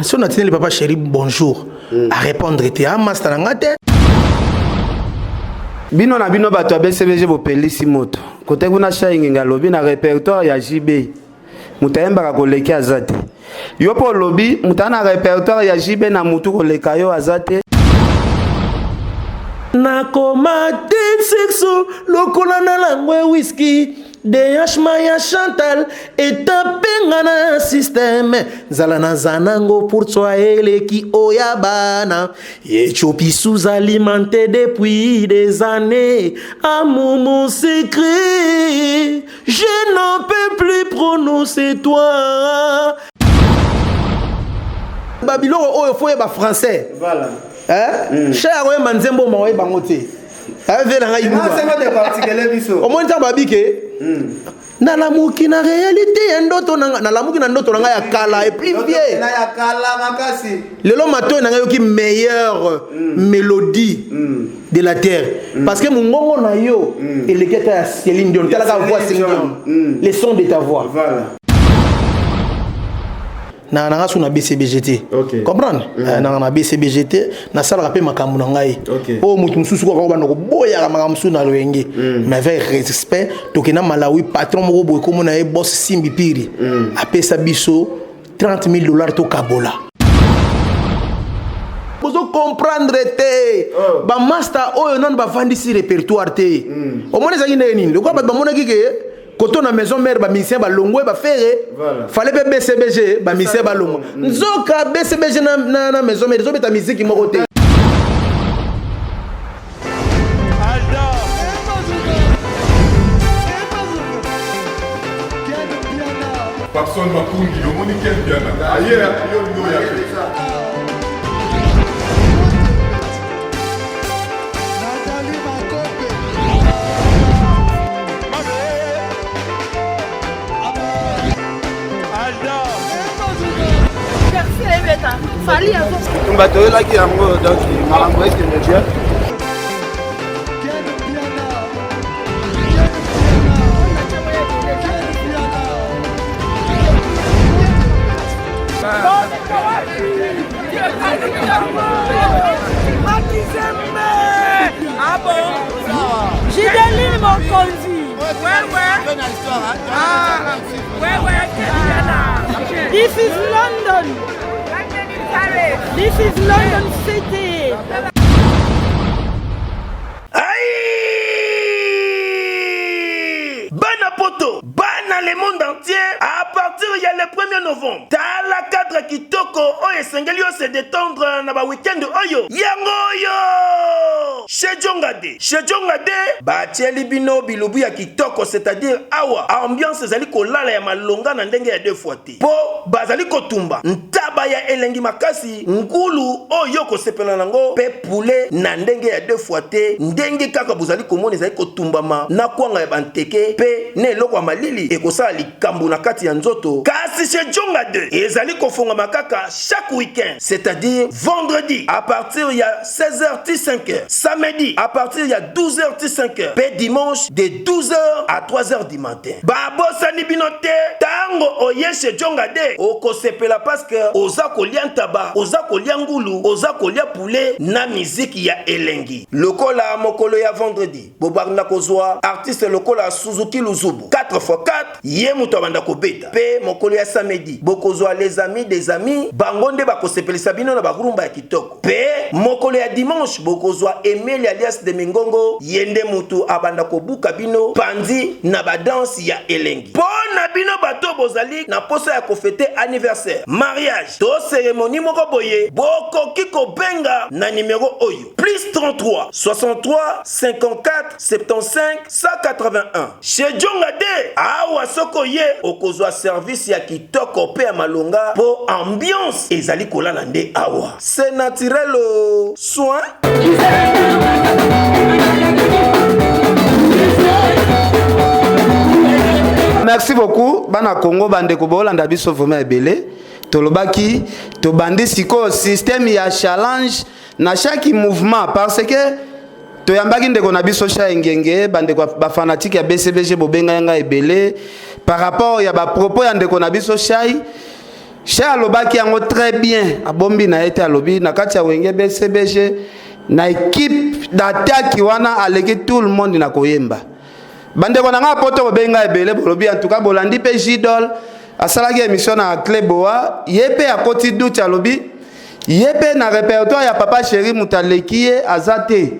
Si on a tenu le papa chéri bonjour à répondre était à master ngate. Bino na bino bato BCBG bo pelisi moto. Kote kuna shaingi ngalobi na répertoire ya JB. Mutayemba ka koleki azate. Yo po lobi mutana répertoire ya JB na mutu koleka yo azate. Na komate sexo lokola na langwe whisky. DH Maya Chantal et tapenga na système zalana zanango pour toi eleki oyabana yechopi sous-alimenté depuis des années amour mon secret je n'en peux plus prononcer toi Babylone oyo foye ba français Voilà. Hein cher oyo manzembo mawe bangote avec la raïba c'est pas de particulier biso au moins babike na la muki na réalité ndoto na la muki na ndoto nga ya kala et puis bien na ya kala makasi lelo mato na yoki meilleure mélodie de la terre parce que mon ngongo na yo et le keta ya Céline Dion tala ka voix Céline Dion les sons de ta voix voilà na nga suna BCBGT comprendre na BCBGT na sala rapé makambu na ngai o mutu mususu ko bana ko boya makambu suna loenge mais avec respect to kena Malawi patron moko boy comme na e boss Simbi Piri apesa biso $30,000 to kabola bozo comprendre te ba master oyo non ba vandisi répertoire te o mona za nini le quoi ba mona kike quand on a maison mère ba musicien ba longwe ba faire fallait be BCBG ba musicien ba longo nzoka BCBG na maison mère zo beta musique mo côté Personne m'a conduit, le monde est bien. Ailleurs, il y a fait ça. Fali avant. On va te là qui a donc malambo est bien. Ah bon? J'ai donné mon conduit. Ouais. Ah, ouais. This is London. This is London City. Aïe! Banapoto, bana le monde entier, à partir il y a le 1er novembre. T'as la cadre qui toko, oye sengelio se détendre na ba weekend oyo. Yango yo! Chez Jongade, batieli bino bilubu ya kitoko, c'est-à-dire awa, ambiance zali kolala ya malonga na ndenge ya 2 fois te. Po bazali kotumba, ntaba ya elengi makasi, ngulu oyo ko sepela nango, pe poulet na ndenge ya 2 fois te, ndenge kaka bozali komone zali kotumbama na kwanga ya banteke, pe ne loko ya malili ekosala likambo na kati ya nzoto. Kasi chez Jongade, ezali kofonga makaka chaque week-end, c'est-à-dire vendredi à partir il y a 16h-5h. Samedi à partir il y a 12h-5h. Pe dimanche de 12h à 3h du matin. Babosani binote tango oye chez Jongade oko sepela parce que oza kolia ntaba, oza kolia ngulu, oza kolia poulet na musique ya elengi. Lokola mokolo ya vendredi bobarna kozwa artiste lokola Suzuki Luzubu 4x4 ye muto banda kobeta. Pe mokolo ya samedi bokozwa les amis des amis bangonde bakosepelisa bino na barumba ya kitoko. Pe mokolo ya dimanche bokozwa Emile alias de Mingongo yende mutu abanda kobuka bino pandi na ba danse ya elengi. Pona bino bato bozali na posa ya kofete anniversaire, mariage, to cérémonie moko boye bokoki kobenga na numéro oyo +33 63 54 75 181. Chez Jongade awa soko ye okozwa service ya kitoko pe ya malonga po ambiance ezali kolala nde awa. C'est naturel soin. Merci beaucoup bana Congo bande ko bolanda biso vraiment ebele tolobaki to bandi siko système ya challenge na chaque mouvement parce que to yambaki ndeko na biso cha engenge bande ko ba fanatique ya BCBG bobenga nga ebele par rapport ya ba propos ya ndeko na biso chai Chez alobaki yango très bien abombi na ete alobi na kati ya wenge BCBG na équipe d'attaque wana aleki tout le monde na koyemba bandeko na nga poto benga ebele bolobi en tout cas bolandi pe Jidol asalaki émission na Kleboa yepe akoti doute alobi yepe na répertoire ya Papa Chéri mutaleki ye azate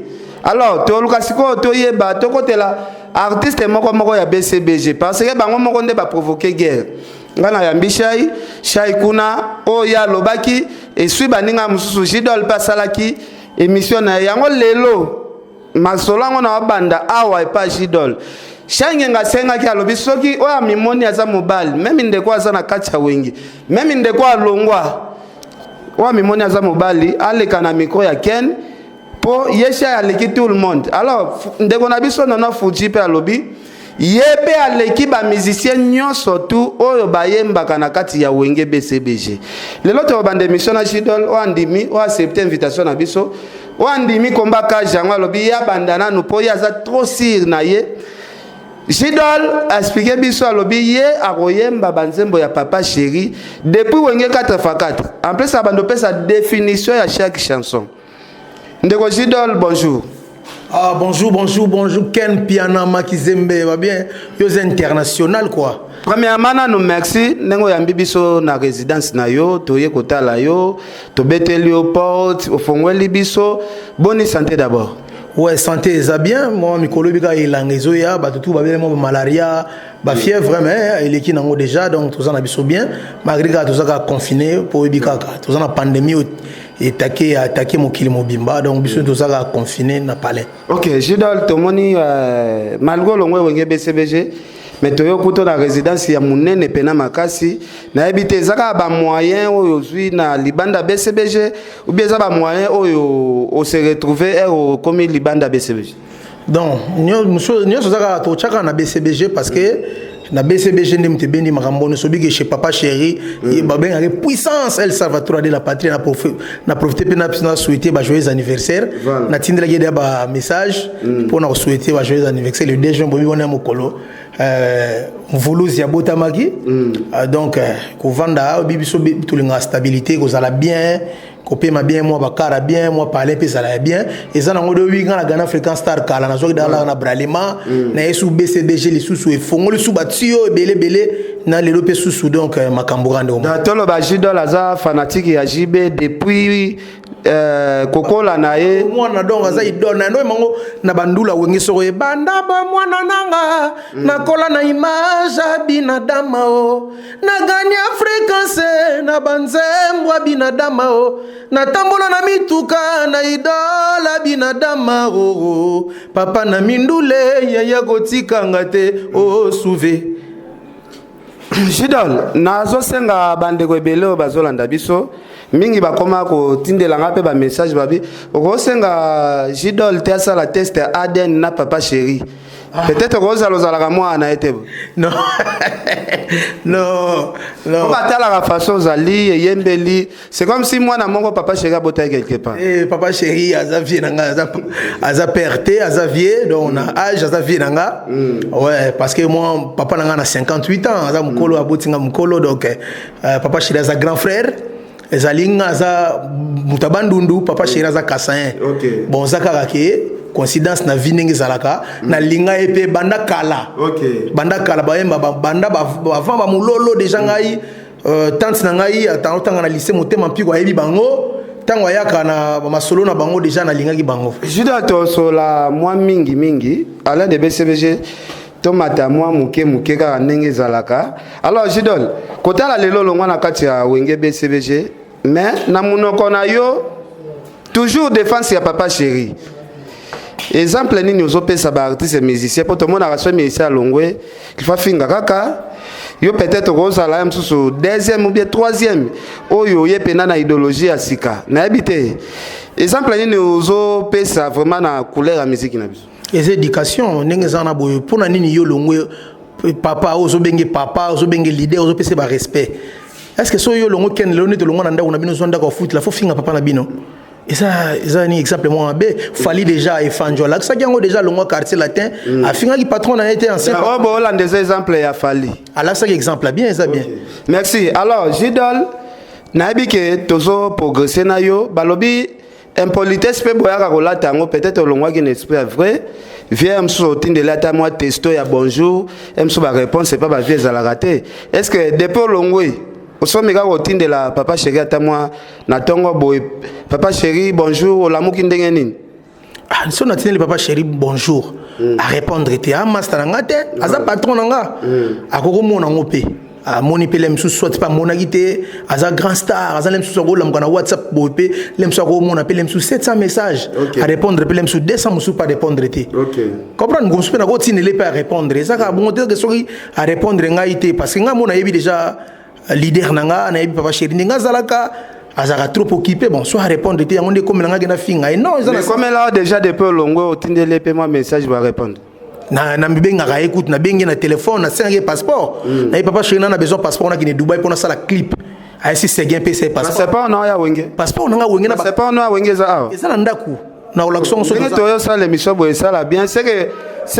alors to lukasiko to yeba to kotela artiste moko ya BCBG parce que bango moko nde ba provoquer guerre ngana ya mbishai shai kuna o ya lobaki et sui baninga mususu Jidol pasalaki émission na yango lelo masolango na banda awa pa Jidol shange nga senga ki alobi soki oya mimoni aza mobile même ndeko aza na kati ya wengi même ndeko alongwa oya mimoni aza mobile aleka na micro ya Ken po yesha aleki tout le monde alors ndeko na biso nona fuji pe alobi yepe aleki ba musicien nyonso tu oyo bayembaka na kati ya wenge BCBG lelo to bande mission na Jidol o andimi o accepter invitation na biso o andimi komba ka jango alobi ya bandana no po ya za trop sir na ye Jidol expliquer biso alobi ye akoyemba banzembo ya Papa Chéri depuis wenge 4x4 en plus abando pesa définition ya chaque chanson ndeko Jidol bonjour. Ah, bonjour, Ken Piana Makizembe, va bien, yo international quoi. Premièrement, nous merci. Nengo yambi biso na résidence na yo, toye kotala yo, to beteli au porte, au fongweli biso. Bonne santé d'abord. Ouais, santé ça bien. Moi, mikolo bika ilangezo ya, ba tout ba bien mo malaria, ba fièvre vraiment, il est qui nango déjà donc tout ça na biso bien. Malgré que tout ça ka confiné pour bika tout ça na pandémie et attaquer mon kili mobimba donc biso tout ça ka confiné na palais. OK, Jidol tomoni malgré longwe wenge BCBG mais toyo kuto na résidence ya munene pena makasi na ebité zaka ba moyen oyo zui na libanda BCBG ou bien za ba moyen oyo o se retrouver au comme libanda BCBG. Donc nous zaka to chaka na BCBG parce que na BCBG ndemte bendi makambo so bige chez Papa Chéri ba ben avec puissance El Salvador de la patrie na profiter pe na souhaiter ba joyeux anniversaire na tindela gede ba message pour na souhaiter ba joyeux anniversaire le 2 juin bobi wona mokolo mvuluzi ya botamaki donc ko vanda bibiso tout le stabilité ko zala bien ko pema bien moi bakara bien moi parler pe zala bien et ça na ngodo wi ngana Ghana African Star kala na zoki dala na bralema na yesu BCBG les sous et fongoli sous batio belé na lelo pe sous donc makambougrande da tolo ba Jidol aza fanatique ya JB depuis kokola na ye mwana donc aza idona no mango na bandula wenge soko e banda ba mwana nanga na kola na image binadama o na gani africain na banzembwa binadama o na tambola na mituka na idola binadama o papa na mindule ya kotika ngate o souve Jidol nazo senga bandeko ebele bazolanda biso mingi bakoma ko tindelanga pe ba message babi ko senga Jidol te asala test ADN na Papa Chéri peut-être que vous allez moi na été non on va tala la façon zali yembeli c'est comme si moi na mongo Papa Chéri abota quelque part Papa Chéri azavie nanga azaperte azavie donc na âge azavie nanga ouais parce que moi papa nanga na 58 ans azamukolo abotinga mukolo donc Papa Chéri aza grand frère ezalinga aza mutabandundu Papa Chéri aza kassain bon zakara ke coïncidence na vie ndenge zalaka na linga epe banda kala banda kala bayemba banda avant ba mulolo déjà ngai tante na ngai atanga na lycée motema mpiko ayebi bango tango ayaka na masolo na bango déjà na linga ki bango Jidol to sola moi mingi ala de BCBG tomata moi muke ka ndenge zalaka alors Jidol kotala lelo longwa na kati ya wenge BCBG mais na munoko na yo toujours défense ya Papa Chéri. Exemple nini ozopesa ba artiste musicien pour tout le monde a reçu musicien longwe qu'il faut finga kaka yo peut-être rosa la msusu deuxième ou bien troisième oyo yepena na idéologie ya sika na habité exemple nini ozopesa vraiment na couleur ya musique na biso les éducation ndenge zana boyo pour na nini yo longwe papa ozobenge leader ozopesa ba respect est-ce que so yo longo ken lelo ne to longo na ndako na bino zonda ko foot la faut finga papa na bino Et ça un exemple moi B fallait déjà effanjo là ça qui a déjà le quartier latin a fini qui patron a été ancien oh bon là des exemples il a fallu alors ça exemple bien ça bien merci alors Jidol nabi que tozo progresser na yo balobi impolitesse pe boya kakola tango peut-être olongwa qui n'esprit vrai vient mso tinde lata moi testo ya bonjour mso ba réponse c'est pas ba vie za la raté est-ce que depuis olongwe osomeka kotinde la papa chéri ata moi na tongo boy papa chéri bonjour olamuki ndenge nini ah si on a tenu le papa chéri bonjour à répondre était à master ngate aza patron nga akoko mona ngope a moni pe lem soit pas mona gité aza grand star aza lem so go na WhatsApp boy pe lem so go mona pe lem 700 messages à répondre pe lem 200 musu pas répondre té comprendre ngom pe na go tine le pas répondre ça ka bon te que soki à répondre nga ité parce que nga mona yebi déjà leader nanga na yebi papa chéri nga zalaka azaka trop occupé bon soit répondre te yango comme nga na finga et non mais comme là déjà depuis longo otindele pe moi message va répondre na mbenga ga écoute na bengi na téléphone na sengi passeport na papa chéri na besoin passeport na kine Dubaï pour na sala clip a si c'est bien PC passeport c'est pas on a wenge passeport na wenge na c'est pas on a wenge za et ça na ndaku na olaction so to ça l'émission boy ça la bien c'est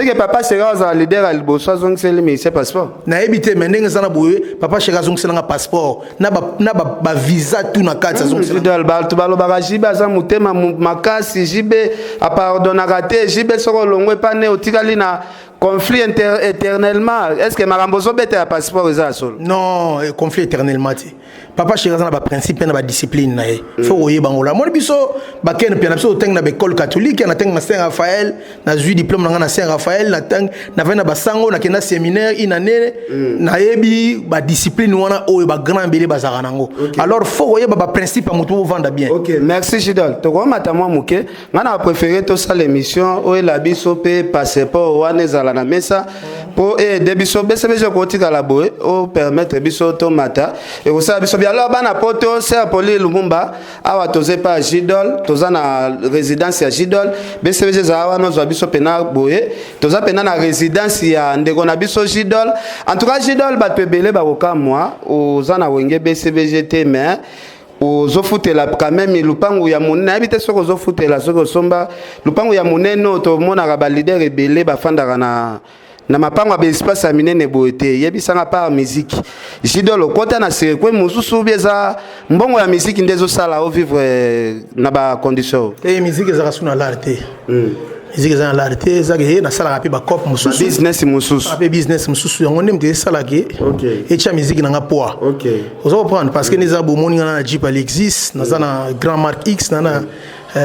que papa chéri za leader al bosso zong c'est le ministère passeport na ebité mais ndenge sana boye papa chéri zong c'est na passeport na ba visa tout na carte zong c'est dal ba to balo ba jibe za mutema makasi jibe a pardonner raté jibe soko longwe pa ne otikali na conflit éternellement est-ce que marambozo bete a passeport za solo non conflit éternellement ti papa chéri za na ba principe na ba discipline na faut oye bangola mo biso ba ken pia na biso teng na école catholique na teng na Saint Raphaël na ju diplôme na Saint Raphaël na teng na vena ba sango na kena séminaire une année na yebi ba discipline wana oyo ba grand belé ba zaka nango alors faut oye ba principe a mutu vendre bien OK merci Jidol to ko mata moi muke ngana préféré to ça l'émission oyo la biso pe passeport wana zala na mesa pour aider biso BCBG ko tika la boy o permettre biso to mata et ça biso bien alors bana poto c'est Poli Lumumba awa toze pa Jidol toza na résidence ya Jidol BCBG za wana zo biso pena boye toza pena na résidence ya ndeko na biso Jidol en tout cas Jidol ba pebele ba koka moi oza na wenge BCBG te mais ozofutela quand même lupangu ya monene habite soko ozofutela soko somba lupangu ya monene to mona ba leader ebele ba fandaka na mapango ba espace ya minene boete yebisanga par musique Jidol kota na sekwe mususu bieza mbongo ya musique ndezo sala au vivre na ba condition musique ezaka suna l'arte musique ezaka l'arte ezaka na sala pe ba cop mususu business mususu ape business mususu yango ndem te sala ke et cha musique na nga poa vous allez comprendre parce que les abo moni na Jeep Alexis na na Grand Mark X na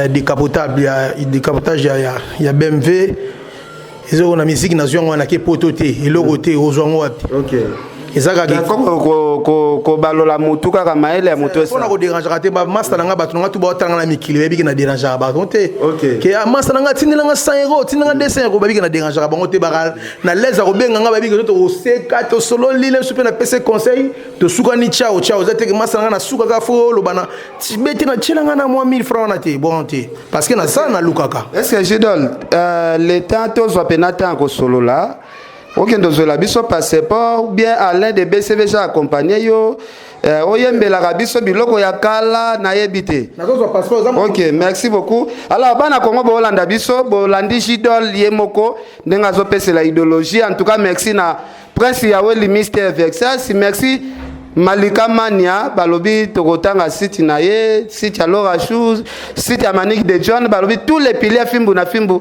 décapotable ya BMW ils ont la musique na ziongo na ke pototé et le côté ozongo wapi ezaka ko balola mutu kaka maele ya mutu esa on a déranger raté ba master nga batu nga tu ba tanga na mikili bebi na déranger ba tonté ke a master nga tindela nga 100 €, tindela nga 200 € bebi na déranger ba ngote ba na leza ko benga nga bebi to o C4 to solo lile super na PC conseil to suka ni ciao zate ke master nga na suka ka fo lo bana tibeti na tshela nga na 1000 francs na te bon te parce que na ça na lukaka est-ce que Jidol l'état to zo penata ko solo là OK ndozo la biso passeport bien Alain de BCBG accompagné yo oyembela ka biso biloko ya kala na yebité OK merci beaucoup alors bana Congo bo Holanda biso bo landi Jidol yemoko ndenga zo pese la idéologie en tout cas merci na prince yawe li mystère vexa si merci Malika Mania balobi tokotanga site na ye site ya Laura Shoes site ya Manique de John balobi tous les piliers fimbu na fimbu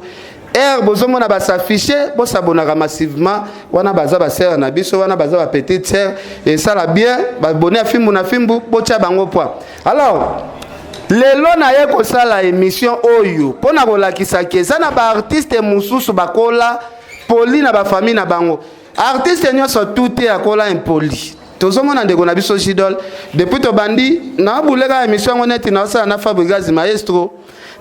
bozomo na ba s'afficher bo s'abonaka massivement wana baza ba sœur na biso wana baza ba petite sœur et ça la bien ba bonner fimbu na fimbu bo tia bango poa alors lelo na ye ko sala émission oyo pona ko lakisa keza na ba artiste mususu bakola poli na ba famille na bango artiste nyonso tout est akola impoli tozomona ndeko na biso Jidol depuis to bandi na buleka émission ngoneti na sala na Fabrice Maestro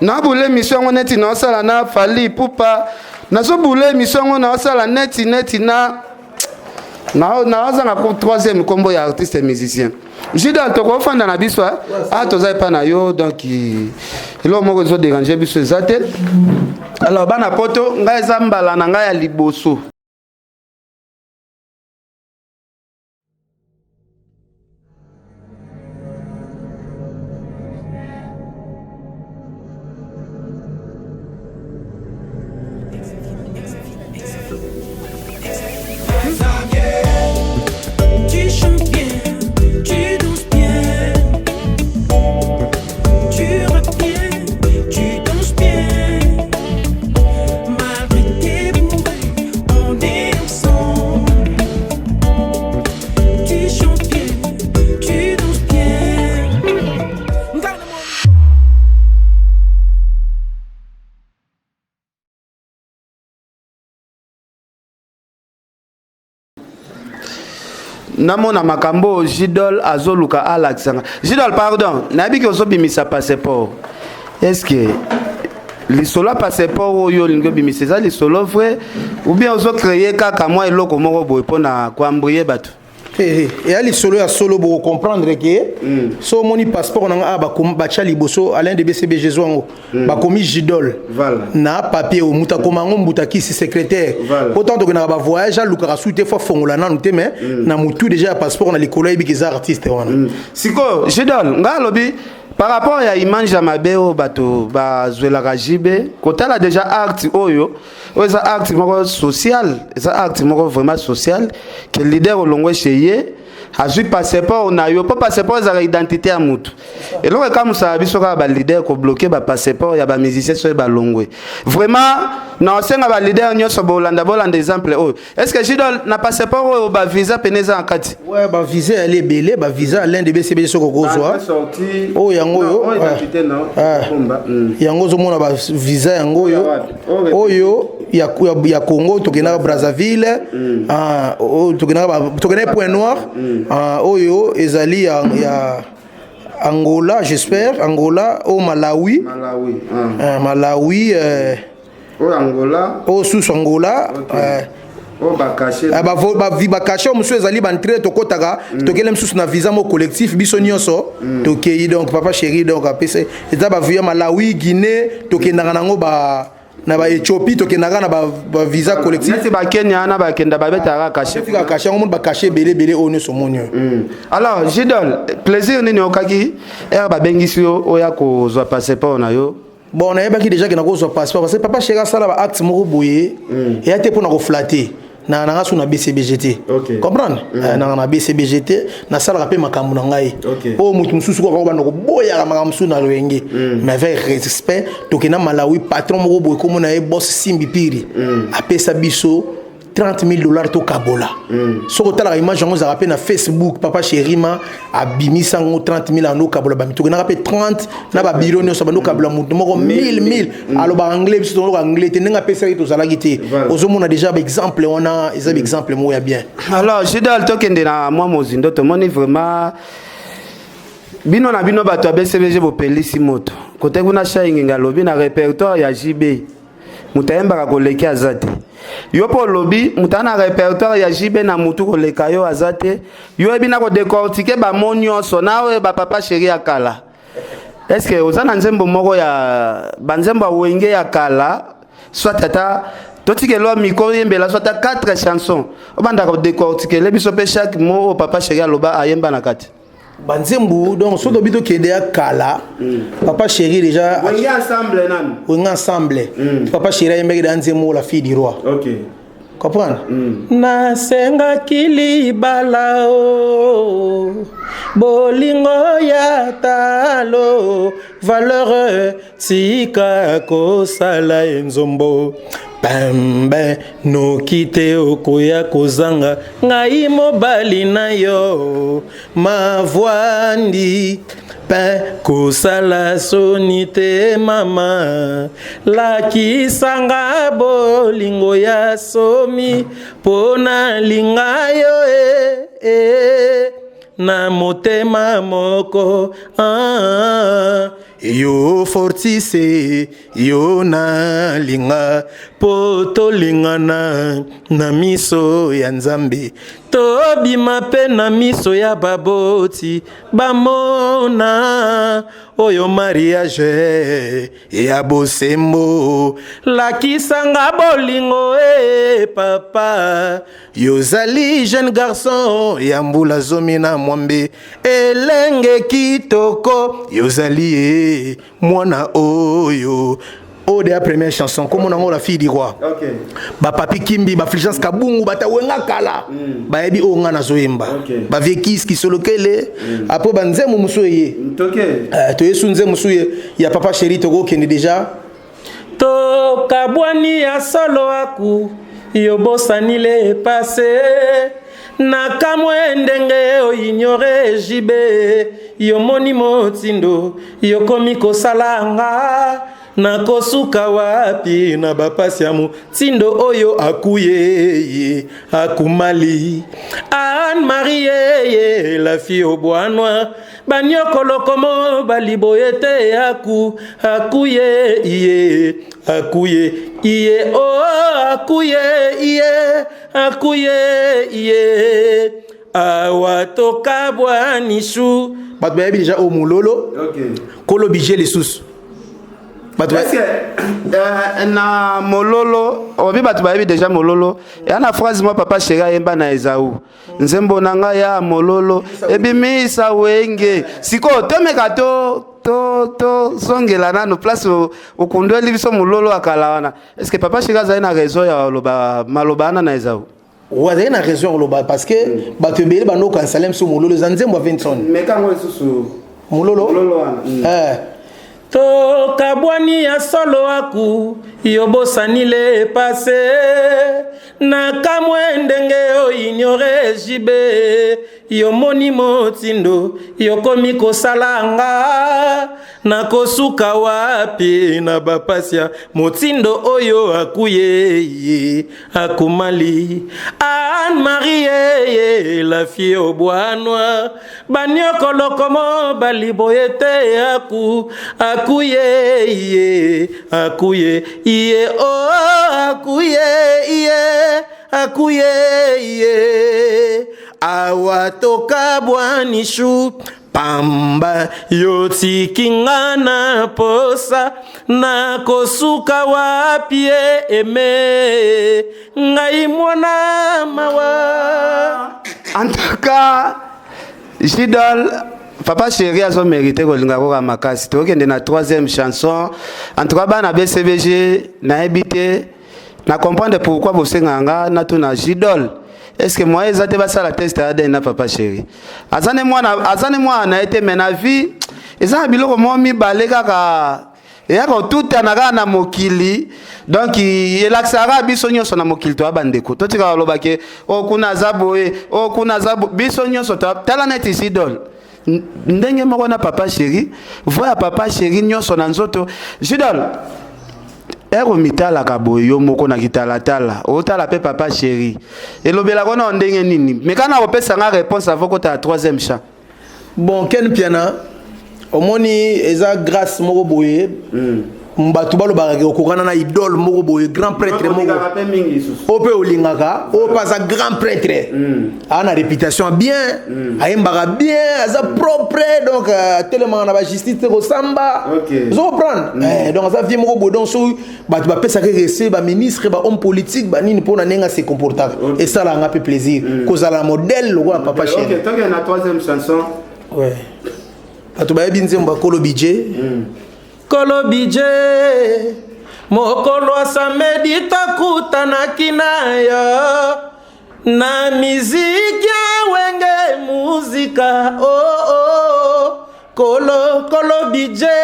na boule mission neti na sala na Fali Pupa na so boule mission na sala neti na zanga ko troisième combo ya artiste musicien Jidol to ko fanda na biso a to zai pa na yo donc ilo moko zo déranger biso ezate alors bana poto ngai zambala na ngai ya liboso namona makambo Jidol azoluka alaxanga. Jidol pardon, nabi ki ozobimisa passeport. Est-ce que lisolo passeport oyo lingo bimisa ça lisolo vrai ou bien ozo créer kaka moi eloko moko boye pona kwambrier bato? Et ali solo ya solo pour comprendre que so moni passeport na ba bacha liboso Alain de BCBG zongo ba komi Jidol na papier o muta komango mbuta kisi secrétaire autant que na ba voyage luka souté fo fongola na nute mais na mutu déjà passeport na likolo ebi ki artiste wana siko Jidol nga lobi par rapport à image ya mabeo bato ba zwela kajibe kotala déjà art oyo oza art moko social eza art moko vraiment social que leader olongwe cheye azui passeport na yo pas passeport za identité ya mutu et donc comme ça biso ka ba leader ko bloquer ba passeport ya ba musicien so ba longwe vraiment na senga ba leader nyoso bolanda exemple oh est-ce que Jidol na passeport o ba visa peneza en kati ouais ba visa elle est belé ba visa l'un de BCB soko kozwa oh yango yo yango zo mona ba visa yango yo oyo ya Congo tokena Brazzaville tokena Point Noir oyo ezali ya Angola j'espère Angola au Malawi Angola sous Angola bakashe monsieur ezali bantre tokotaka tokele msusu na visa mo collectif biso nyonso tokei donc papa chéri donc apese eza ba via Malawi Guinée tokendaka nango na ba Ethiopie tokendaka na ba visa collectif c'est ba Kenya na ba kenda ba betaka caché fika caché on ba caché belé ono somonyo alors Jidol plaisir nini okaki ba bengisi yo oya ko zo passeport na yo bon na yeba ki déjà que na ko zo passeport parce que papa chéri sala ba acte moko boye et ate pour na ko flatter na nga suna BCBGT comprendre na BCBGT na sala rapé makambu na ngai o mutu mususu ko ba ndoko boya makambu suna loenge mais avec respect tokena Malawi patron moko boye comme na e boss Simbi Piri apesa biso $30,000 to kabola soko tala image ngo za rapé na Facebook papa Chérima abimisa ngo 30,000 ando kabola ba mitoko na rapé 30 na ba biro nyo sabando kabola mutu moko 1000 alo ba anglais biso to anglais te nga pesa to zala gité ozomona déjà ba exemple on a eza exemple mo ya bien alors Jidol tokende na moi mozindo to moni vraiment bino na bino bato BCBG bo pelisi moto kote kuna shaingi ngalobi na répertoire ya JB mutayemba ko leki azate yo po lobby mutana répertoire ya JB na mutu ko leka yo azate yo ebina ko décortiquer ba monyoso nawe ba papa chéri akala est-ce que ozana nzembo moko ya banzembo wenge ya kala soit tata totike lo miko yembela soit 4 chansons obanda ko décortiquer le biso pe chaque mot papa chéri aloba ayemba na kati banzembu donc so dobito kede ya kala papa chéri déjà on ensemble papa chéri yembeki danzemo la fille du roi comprendre na senga kilibala o bolingo ya talo valeur tika ko sala enzombo pembe no kite okoya kozanga ngai mobali na yo mavwandi pe kosala sonite mama lakisanga bolingo ya somi pona linga yo na motema moko yo fortise yo na linga poto lingana na miso ya nzambe tobima pe na miso ya baboti bamona oyo mariage ya bosembo lakisanga bolingo papa yozali jeune garçon ya mbula zomi na mwambe elenge kitoko yozali mwana oyo de la première chanson comme on a la fille du roi ba papi kimbi ba fligence kabungu bata wenga kala ba yebi o nga na zoyemba ba vekis ki solokele après banzemu musoye to yesu nzemu suye ya papa chéri to kende déjà to kabwani ya solo aku yo bosani le passé na kamwe ndenge o ignore jibe yo moni motindo yo komi kosalanga nakosuka wapi na bapasi ya motindo oyo akuye akumali Anne-Marie la fille au bois noir banyokolo komo baliboye te akuye iye oh akuye awatoka bwanishu bato bayebi déjà au mulolo kolo bije lisusu na mololo obi bato bayebi déjà mololo ya na phrase moi papa chéri ayemba na Esawu nzembo na ngai ya mololo ebimisa wenge siko tomeka to songela nano place okundweli biso mololo akala wana est-ce que papa chéri azali na raison ya maloba na Esawu wazali na raison loba parce que bato ebele bando kansalem so mololo za nzembo 20 mekango lisusu mololo wana to kabwani ya solo aku yobosanile pase na kamwe ndenge o ignore jibe yomoni motindo yokomi kosalanga na kosuka wapi na bapasia motindo oyo akuye akumali Anne-Marie la fille au bois noir banyokolo komo baliboyete akuye iye oh akuye iye awatoka bwanishu pamba yotikinga na posa na kosuka wapie eme ngai mwana mawa en tout cas Jidol papa chéri a son mérité kolinga ko makasi to kende na 3e chanson en tout cas bana BCBG na habité na comprendre pourquoi vous senganga na tuna Jidol est-ce que moi ezate ba sala test à na papa chéri azane moi na été mena vie eza biloko mo mi baleka ka ya ko tout anaka na mokili donc il aksara biso nyonso na mokili to abandeko to tika lobake o kuna zabo biso nyonso tala net Jidol ndenge moko na papa chéri voya papa chéri nyonso na nzoto Jidol ero mitala kaboyo moko na kitalatala otala pe papa chéri elobela kona ndenge nini mekana opesa nga réponse avant ko ta 3e chant bon ken piana omoni eza grâce moko boye mbatu balo barake okokana na idole moko boye grand prêtre moko ope olingaka opasa grand prêtre ana réputation bien ayembaka bien aza propre donc tellement na ba justice ko samba vous comprendre donc ça vie moko boye donc so batu ba pesa ke rese ba ministre ba homme politique ba nini pona nenga se comporter et ça là nga peu plaisir cause la modèle lo papa chéri OK tant que na 3e chanson ouais batu ba binzemba kolo budget Kolo bije mokolo samedi takutanaki nayo na miziki wenge muzika kolo bije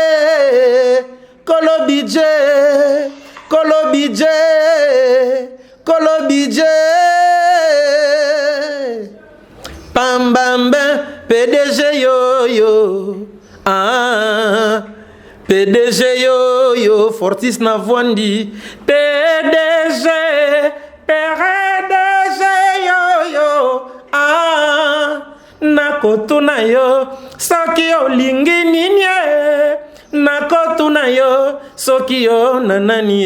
pambamba PDG yo PDG yo Fortis Navwandi PDG yo nakotuna yo soki olingi nini nakotuna yo soki yo nanani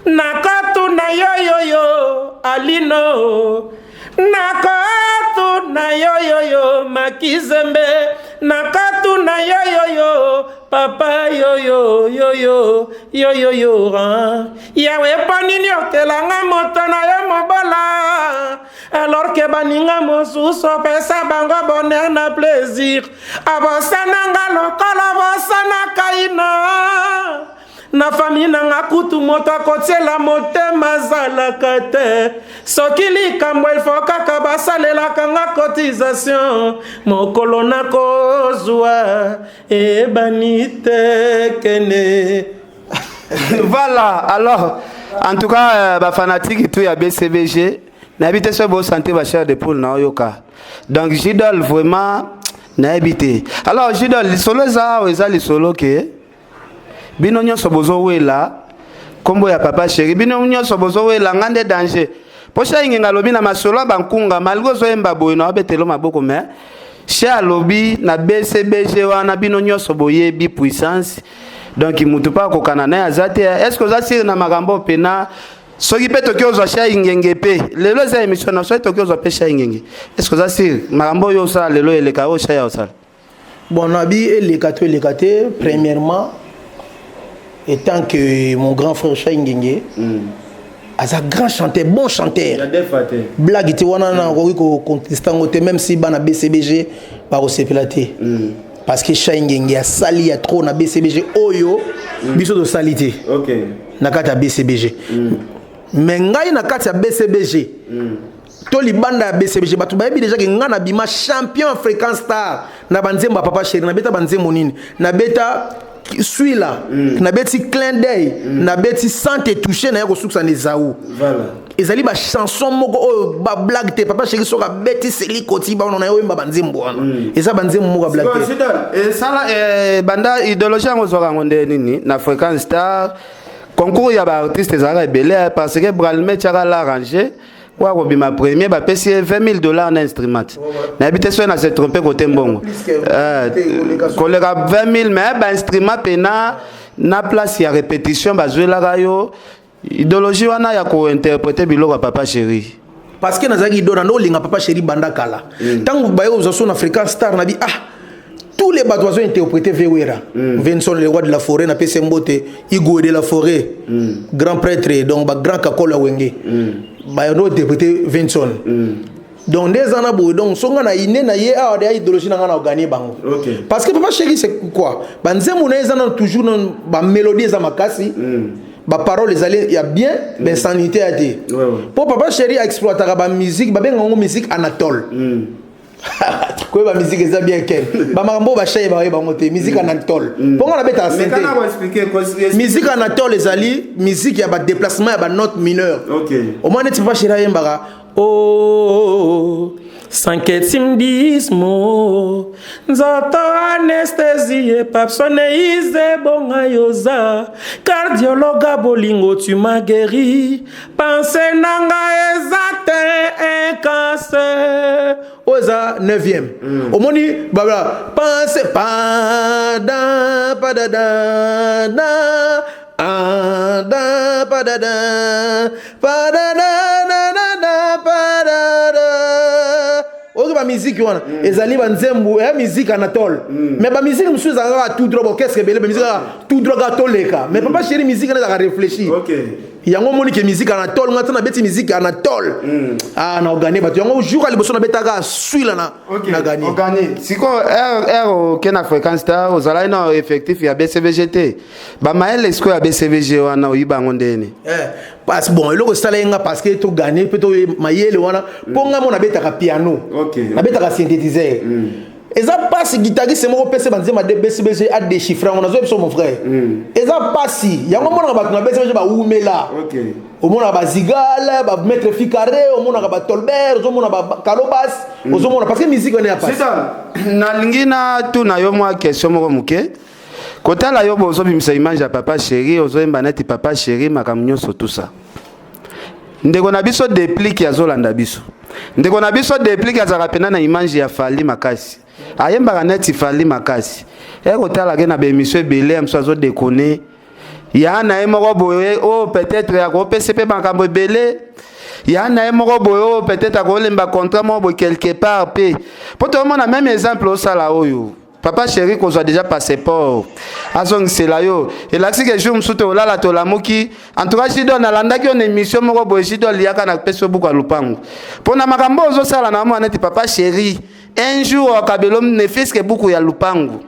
nakotuna yo alino nakotuna yo makizembe nakotuna yo papa yo yawe panini otelanga moto na yo mobola alors que baninga mosusu pesa bango bonheur na plaisir abosananga lokola bosana kaina na famille nanga kutu moto akotiela motema azalaka te soki likambo elfo kaka basalelaka nga cotisation mokolo nakozwa ebani te kene voilà alors en tout cas ba fanatique tout ya BCBG na habité so bo santé ba cher de poule na oyoka donc Jidol vraiment na habité alors Jidol solo za les solo que bino nyonso bozo wela kombo ya papa chéri bino nyonso bozo wela ngande danger pocha ingenga lobi na masolo bankunga malgo zo emba boy na betelo maboko me chez alobi na BCBG wana bino nyonso boyebi puissance donc mutu pa ko kanana azate est-ce que ça sire na magambo pena soki pe toki ozwa sha ingenge pe lelo za émission na so toki ozwa pe sha ingenge est-ce que ça sire magambo yo sa lelo eleka o sha ya osala bon nabi elekate premièrement étant que mon grand frère Sha Ingenge as un grand chanteur, bon chanteur. Blague était wana na ko contestant même si bana BCBG ba osepelate. Parce que Sha Ingenge a sali ya trop na BCBG oyo biso de salité. OK. Na kata BCBG. Mais ngai na kata BCBG. To libanda ya BCBG batu bayebi déjà que nga na bima champion africain star na banzemba papa chéri na beta banzembo nini na beta suis là na beti clin d'œil na beti sans te toucher na yako suksa ne zaou voilà ezali ba chanson moko ba blague te papa chéri soka beti seli koti ba na yo mba banzembo wana eza banzembo moko blague te et ça là banda idéologie ngo zoka ngonde nini na africain star concours ya ba artiste ezala belé parce que Bralme tchaka l'arranger wa ko bima premier ba pesi $20,000 na instrument na habite so na se tromper côté mbongo kolega 20,000 mais ba instrument pena na place ya répétition ba jouer la rayo idéologie wana ya ko interpréter biloko papa chéri parce que nazaki dona no linga papa chéri banda kala tangu bayo zo son africain star na bi tous les bateaux ont interprété Vewera. Vincent le roi de la forêt na pese mbote Igo de la forêt grand prêtre donc ba grand kakola wenge ba yo interprété Vincent donc des anabo donc songa na ine na ye a de idéologie na ngana gagner bango parce que papa chéri c'est quoi banzemu na ezana toujours ba mélodie za makasi ba parole les aller il y a bien ben sanité a dit pour papa chéri exploiter ba musique ba benga musique Anatole quoi ba musique est bien ken ba mambo ba chaye ba moté musique Anatole pourquoi on a bêta santé musique Anatole les ali musique ya ba déplacement ya ba note mineure au moins tu pas chéri mbara oh sanketimdismo nzoto anesthésie papsoneize bonga yoza cardiologue bolingo tu m'as guéri pensez nanga ezate un cancer oza 9e omoni baba pensez pada pada da da pada da pada ba musique wana ezali ba nzembo ya musique Anatole mais ba musique monsieur za tout droit qu'est-ce que belé ba musique tout droit toleka mais papa chéri musique na za réfléchir yango moni ke musique Anatole ngata na beti musique Anatole na gagner ba yango jour ali boso na betaka suila na gagner on gagner siko ken african star ozala na effectif ya BCVGT ba mael esko ya BCVG wana oyiba ngondeni parce bon eloko salenga parce que to gagner peut to mayele wana ponga mona betaka piano na betaka synthétiseur eza passe guitariste moko pese banzema de BCBG a déchiffrer on a zo mon frère eza passe yango mona ba na BCBG ba umela au mona ba zigala ba maître ficaré au mona ba tolbert au mona ba kalobas au mona parce que musique on est pas na lingina tu na yo moi question moko muke kotala yo bozo bimisa image ya papa chéri ozo emba neti papa chéri makamnyo so tout ça ndeko na biso déplique ya zolanda biso ndeko na biso déplique ya zakapena na image ya Fally Makasi ayemba neti Fally Makasi kotala ke na be émission ebele amso azo déconner ya na emoko boye oh peut-être ya ko PCP makambo ebele ya na emoko boye peut-être akolemba contrat mo bo quelque part pe poto mona même exemple au sala oyo papa chéri qu'on soit déjà passé pour azong c'est là yo et là si que jour msuto olala to la moki en tout cas si donne alanda ki on émission moko boye si donne liaka na peso buku alupangu pona makambo ozo sala na mo aneti papa chéri un jour akabelo ne fils que buku ya lupangu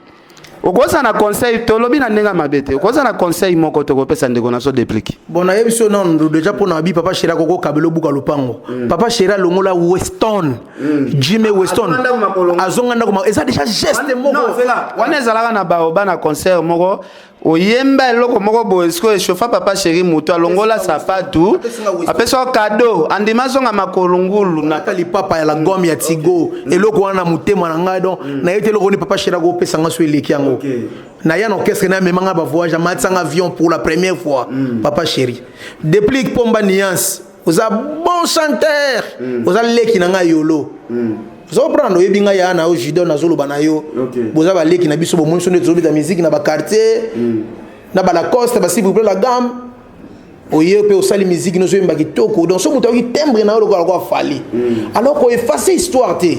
okoza na conseil to lobi na ndenga mabete okoza na conseil moko to ko pesa ndeko na so déplique bon na yebiso non déjà pona bi papa chéri koko kabelo buku alupangu papa chéri longola Weston Jimmy Weston azonga ndako eza déjà geste moko non c'est là wana ezalaka na baoba na concert moko oyemba eloko moko boye siko echauffa papa chéri moto alongola sapatu apesa cadeau andima zonga makolo ngulu na natali papa ya la gomme ya tigo eloko wana mutema na ngai donc na yete eloko ni papa chéri go pesa nga so eleki yango na ya orchestre na memanga ba voyage matsanga avion pour la première fois papa chéri depuis pomba nuance vous a bon chanteur vous a leki na ngai yolo zo prendre yebi nga ya na o judo na zolo banayo boza ba leki na biso bo monso ne zo bita musique na ba quartier na ba la coste ba s'il vous plaît la gamme oye pe osali musique no zo yemba kitoko donc so muto ki timbre na o ko fali alors ko effacer histoire te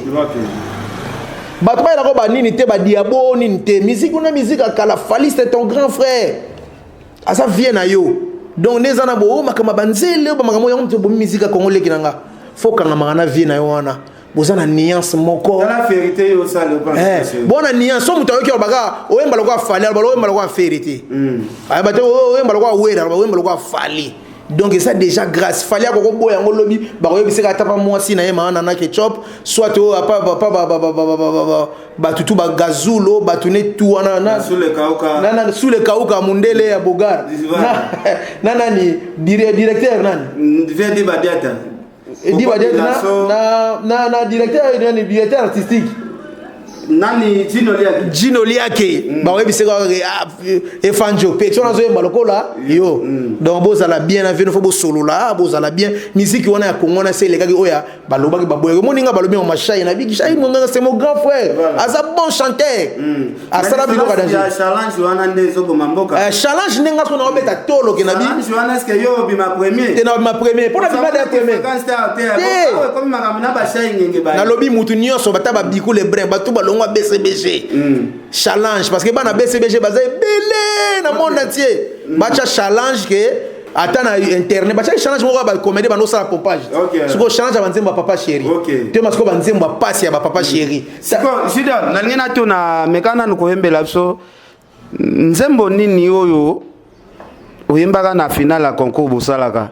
ba toi la ko ba nini te ba diabo nini te musique na musique akala fali c'est ton grand frère asa vient na yo donc les ana bo makama banzele ba makamo ya muto bo musique congolais kinanga faut kanga mangana vient na yo wana bozana nuance moko la vérité yo ça le pas bona nuance so muto yoki baga oyemba lokwa fali alba oyemba lokwa vérité ay ba te oyemba lokwa wera alba oyemba lokwa fali donc ça déjà grâce fali ko boya ngolobi ba ko yebiseka tapa mwasi na yema na ketchup soit ba tutu ba gazulo ba tune tout wana sous le kauka mundele ya bogar nani directeur nani vedi badiata na directeur artistique nani Gino Liake ba webi se ko efanjo pe so nazo yemba lokola yo donc boza la bien aveno fo bo solo la boza la bien musique wana ya Congo na se lekaki oya baloba ki baboye moninga balobi ma chai na bigi chai mon c'est mon grand frère asa bon chanteur asala bilo ka danger challenge wana ndezo bo mamboka challenge nenga so na obeta tolo ke na bi challenge wana est-ce que yo bi ma premier te na ma premier pour na bi ma premier comme makamuna ba chai ngenge ba na lobi mutu nyonso bataba biku le brin batu balongwa BCBG challenge parce que bana BCBG baza belé na monde entier bacha challenge que atana internet bacha challenge mo ba comédie bano sala pompage siko challenge abanzemba papa chéri te masiko banzemba pasi ya papa chéri siko sida na ngena to na mekana no koyembela biso nzembo nini oyo oyembaka na finale ya concours bosalaka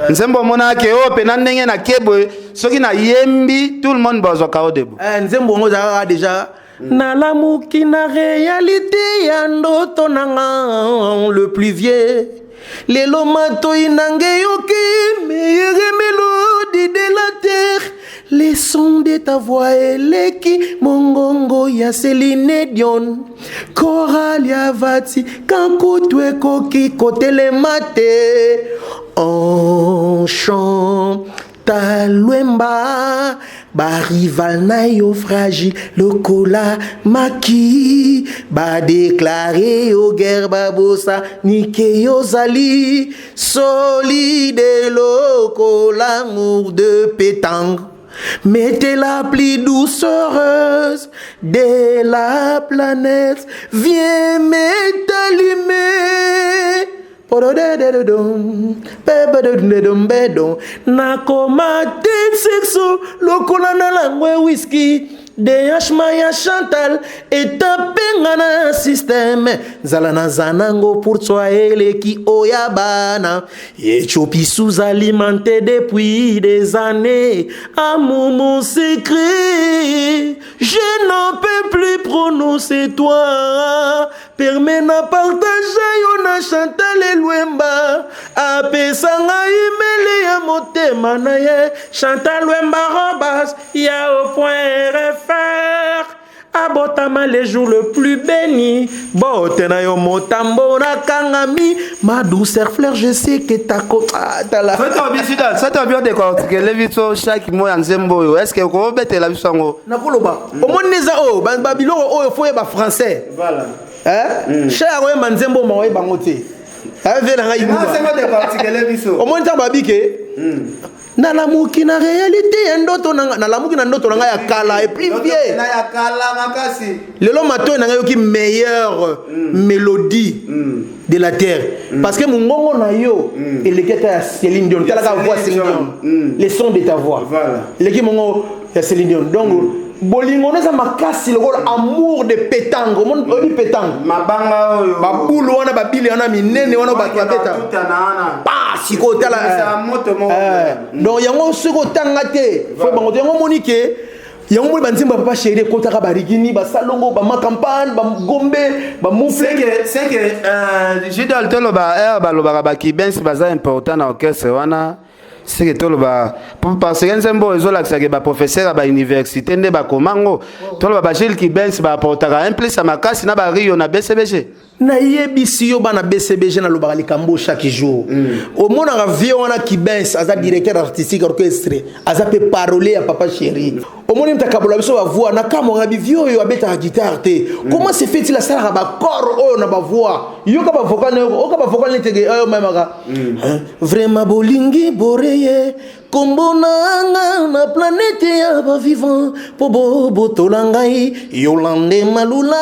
nzembo mona ke o pe na ndenge na kebo soki na yembi tout le monde bazwa kao debo nzembo ngo za déjà na lamuki na réalité ya ndoto nanga le plus vieux lelo matoi nange yoki meilleure mélodie de la terre les sons de ta voix eleki mongongo ya Céline Dion Coralia Vati kankutwe koki kotele mate on chante ta luemba ba rival na yo fragile lokola maki ba déclarer au guerre babosa nike yo zali solide lokola amour de pétanque. Mettez la pluie doucereuse de la planète, viens m'allumer. Nakoma ten sexo lokola na langwe whisky DH Maya Chantal et tapenga na système zala na zanango pour toi eleki oyabana Ethiopie sous-alimentée depuis des années amour mon secret je n'en peux plus prononcer toi permets na partager yona Chantal Lwemba apesanga imele ya motema na ye Chantal Lwemba robas ya au point faire abotama les jours le plus béni botena yo motambo na kangami ma douceur fleur je sais que ta kota la ça t'a bien décortiqué les vitos chaque mot en zembo est-ce que ko bete la bisango na koloba o moneza o babilo o foye ba français voilà cher o manzembo ma o bangote ave na ngai c'est pas décortiqué les vitos o monta babike na lamuki na réalité ya ndoto na lamuki na ndoto nga ya kala et puis bien na ya kala makasi lelo mato na yoki meilleure mélodie de la terre parce que mongongo na yo eleketa ya Céline Dion tala ka voix Céline Dion les sons de ta voix voilà leki mongo ya Céline Dion donc bolingo na makasi le amour de pétanque on dit pétanque mabanga oyo babulu wana babili wana minene wana ba beta pa siko tala moto mo donc yango siko tanga te fo bango yango monike yango banzimba papa chéri kotaka barigini basalongo bamacampagne bagombe bamufle c'est que Jidol toloba balobaka bakibens baza important na orchestre wana c'est que toloba parce que nzembo ezolakisaka baprofesseur ba université nde bakomango toloba bagile kibens baapportaka un plus makasi na bario na BCBG na yebisi yo bana BCBG na lobaka likambo chaque jour au monde en vieux wana kibens aza directeur artistique orchestre aza pe parler à papa chéri au monde mtakabola biso ba voix na kamo ngabi vieux yo abeta guitare te comment se fait-il la sala ba corps oh na ba voix yo ka ba vocal ne tege ayo mamaka vraiment bolingi boreye kombonanga na planète ya ba vivant po bobo tolangai Yolande Malula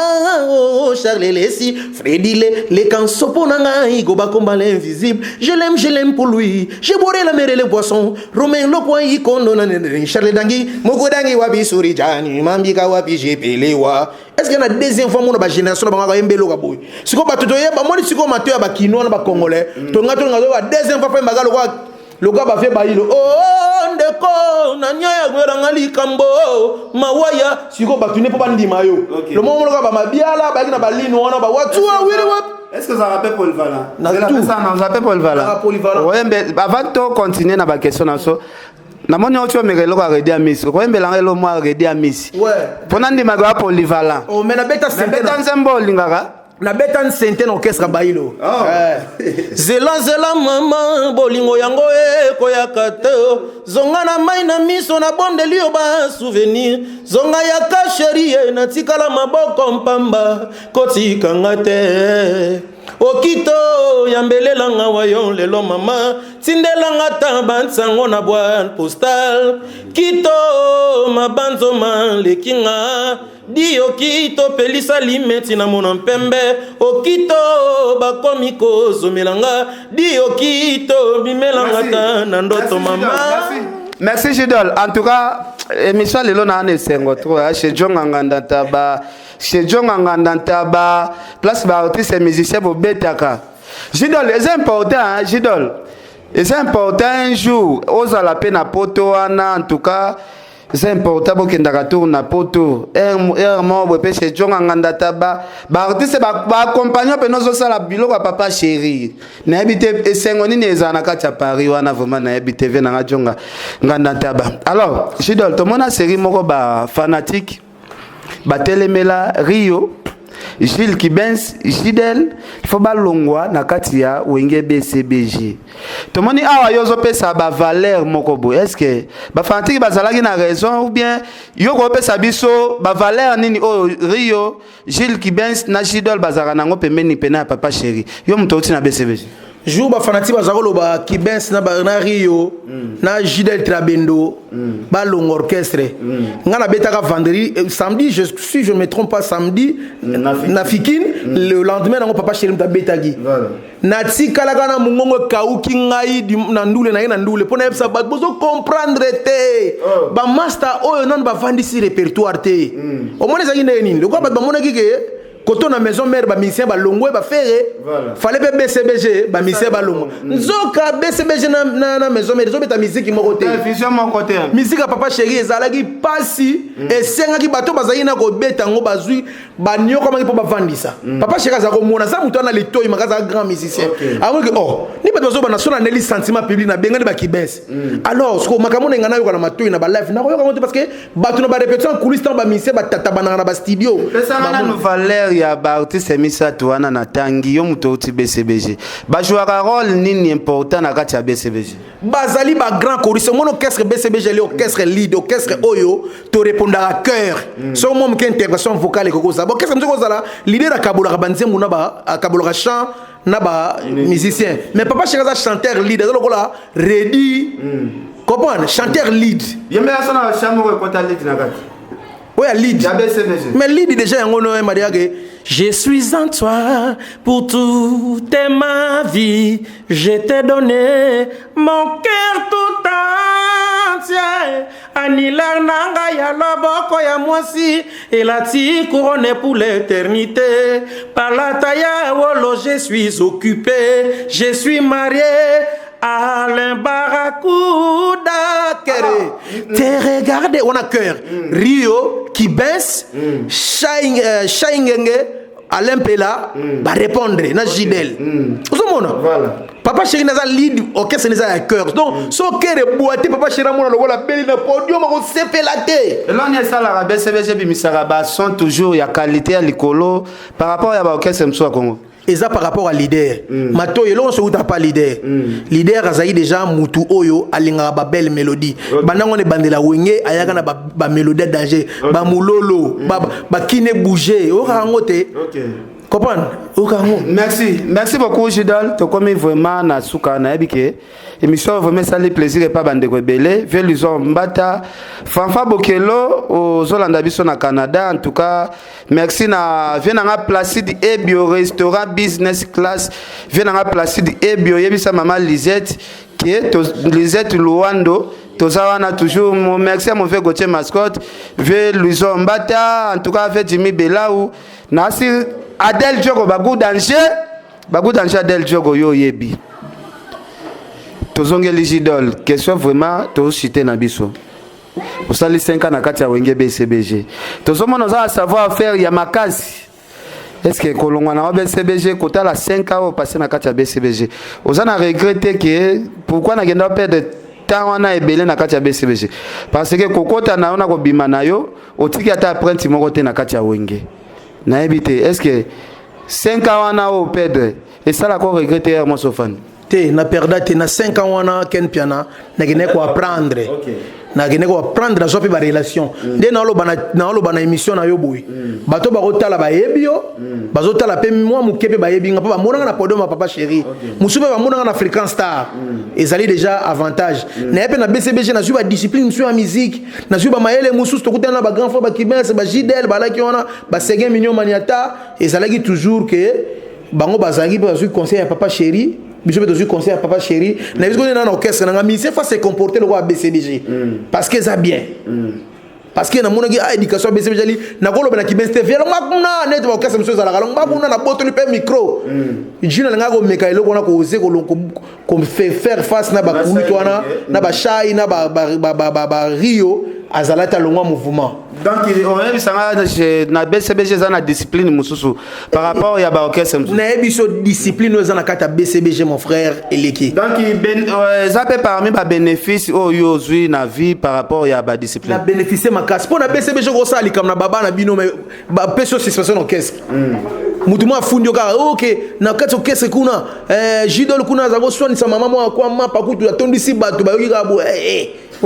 oh Charles Lessi Freddy les canso ponanga goba combat l'invisible je l'aime pour lui j'ai bourré la mer et les poissons Romain le point ikono na Charles Dangi moko dangi wabi suri jani mambika wapi jepelewa est-ce que na deuxième fois mon ba génération ba ngaka yembelo ka boy siko ba toto yeba moni siko mateo ba kinois na ba congolais to ngato ngazo ba deuxième fois pa mbaka le gars va faire bailo oh ndeko na nyaya gwera ngali kambo mawaya siko batune po bandi mayo le moment le gars ba mabiala ba na balino wana ba watu wiri wap est-ce que ça rappelle polyvalent na tout ça non ça rappelle polyvalent ouais mais avant de continuer na ba question na so na moni ocho mekelo ka redia miss ko embelanga lo mo redia miss ouais pona ndima ga polyvalent oh mais na beta nzembo lingaka na beta centaine orchestre bailo zela mama bolingo yango koyaka te zonga na mai na miso na bondeli yo ba souvenir zonga ya ka chérie na tikala maboko mpamba kotikanga te okito yambelelanga wayo lelo mama tindelanga tamba nsango na boîte postale kito mabanzo lekinga di okito pelisa limeti na mona mpembe okito bakomi kozomelanga di okito bimelanga ta na ndoto mama. Merci Jidol. En tout cas, émission lelo na ane sengo trop chez Jonga Ngandantaba, chez Jonga Ngandantaba, place ba artiste et musicien bo betaka. Jidol, c'est important hein, Jidol. C'est important un jour, osa la peine à poto ana en tout cas. C'est important pour que ndaka tourne na poto. Mo bo pe chez Jonga Ngandantaba, ba artiste ba accompagner pe nozo sala biloko papa chéri. Na habite esengo ni ezana kati ya Paris wana vraiment na habite ve na Jonga Ngandantaba. Alors, Jidol, to mona série moko ba fanatique ba telemela Rio Gilles Kibens Jidel faut balongwa na kati ya wenge BCBG. To moni awa yozo pesa ba valeur moko bo. Est-ce que ba fanatique bazalaki na raison ou bien yoko pesa biso ba valeur nini o Rio Gilles Kibens na Jidel bazara nango pembeni pena papa chéri. Yo mutoti na BCBG. Jour ba fanatique bazakolo ba Kibens na Rio na Jidel Trabendo ba long orchestre ngana betaka vendredi samedi je me trompe pas samedi na Fikine le lendemain na papa chéri mta betagi na tikala kana mungongo kauki ngai na ndule na ndule pona yebsa ba bozo comprendre te ba master oyo non ba vandisi répertoire te o mona zaki nini le quoi ba mona kike koto na maison mère ba musicien ba longwe ba faire fallait be BCBG ba musicien ba longo nzoka BCBG na maison mère zo beta musique moko te vision moko te musique papa chéri ezalaki pasi esengaki bato bazali na ko beta ngo bazui ba nyoko mangi po ba vandisa papa chéri azako mona sa muto na litoyi makaza grand musicien avant que oh ni bato bazo ba national neli sentiment public na benga ba Kibens alors ce ko makamona ngana yo kana matoyi na ba live na ko yo parce que bato na ba répétition coulisse ba musicien ba tata bana na ba studio pesa na valeur ya ba artiste misato wana na tangi yo muto uti BCBG ba jouera rôle nini important na kati ya BCBG bazali ba grand choriste mon orchestre BCBG le orchestre lead orchestre oyo to répondre à cœur so mo mke intégration vocale ko za orchestre mko za la leader akabola banzembu na ba akabola chant na ba musicien mais papa chekaza chanteur lead za lokola ready comprendre chanteur lead yembe asana chambre ko ta lead na kati. Oui, lead. Mais lead déjà je suis en toi pour toute ma vie. Je t'ai donné mon cœur tout entier. Anilar nanga ya loboko ya mwasi et la ti couronné pour l'éternité. Par la taille wolo je suis occupé. Je suis marié Alain Barracuda, te regarder, on a cœur. Rio qui baisse, Shaingenge, Alain Pela, va répondre, na Gidel. Voilà. Papa Chéri n'a pas lead orchestre n'a pas cœur. Donc, son cœur est boité, Papa Chéri n'a pas la belle na podium, on s'est fait la tête. Et là, on est ça, la BCBG, puis Misaraba, sont toujours, il y a qualité à l'écolo par rapport à l'orchestre M. Congo. Et ça par rapport à leader. Mato, et là, on se voit pas leader. Leader, Azaï déjà, Moutou Oyo, Alinga, ba belle mélodie. Bandang, on est bandé la wenge, Ayaga, ba mélodie danger, ba moulolo, ba kine bouger. Ok. Comprendre? Merci beaucoup, Gidol. Tu comme vraiment na souka na ebike. Émission vraiment ça les plaisir et pas bande rebelle. Veluzon Mbata, Fanfa Bokelo aux Zolanda biso na Canada. En tout cas, merci na vient na Placide et Bio restaurant business class. Vient na Placide et Bio yebisa maman Lisette qui est Lisette Luando. Tozawana toujours merci à mon frère Gauthier Mascotte. Veluzon Mbata, en tout cas avec Jimmy Belaou. Nasi Adel Diogo bagou danger Adel Diogo yo yebi tozonge ligidol question vraiment to cité na biso osali 5 ans na kati ya wenge BCBG tozomona za savoir faire ya makasi est-ce que kolongwa na BCBG kota la 5 ans passé na kati ya BCBG ozana regretter que pourquoi na genda perdre temps wana ebele na kati ya BCBG parce que kokota na ona ko bima na yo otiki ata apprenti moko te na kati ya wenge na habité est-ce que 5 ans wana au perdre et ça la ko regretter moi sofan te na perda te na 5 ans wana ken piana na gene ko apprendre na gene ko apprendre na zopi ba relation nde na lo bana émission na yo boy bato ba kotala ba yebio bazotala pe moi mukepe ba yebinga pa ba monanga na podium Papa Chéri musupe ba monanga na Fréquence Star ezali déjà avantage na pe na BCBG na suba discipline musu ya musique na suba maele musu to kutana ba grand frère ba Kibens ba Gidel ba la ki wana ba Seguin Mignon Maniata ezalaki toujours que bango bazangi pa su conseil ya Papa Chéri biso be dozu conseil à Papa Chéri na biso na orchestre na musicien fa se comporter le roi BCBG parce que ça bien parce que na mona gi éducation BCBG li na ko loba na Kibens TV lo ngakuna net ba orchestre monsieur za la lo ngakuna na boto li pe micro jina nga ko meka ilo kona ko ose ko faire face na ba kulu wana na ba shai na ba Rio azalata longwa mouvement donc on a vu na BCBG za na discipline mususu par rapport ya ba orchestre na ebiso discipline za na kata BCBG mon frère eleki donc ça peut parmi ba bénéfice o yo zui na vie par rapport ya ba discipline na bénéficier makasi pour na BCBG ko sali comme na baba na bino mais ba peso suspension orchestre mutu mo afundi okara OK na kati orchestre kuna Gidol kuna za go swani sa mama mo akwa mapa kutu atondisi bato ba yoki ka bo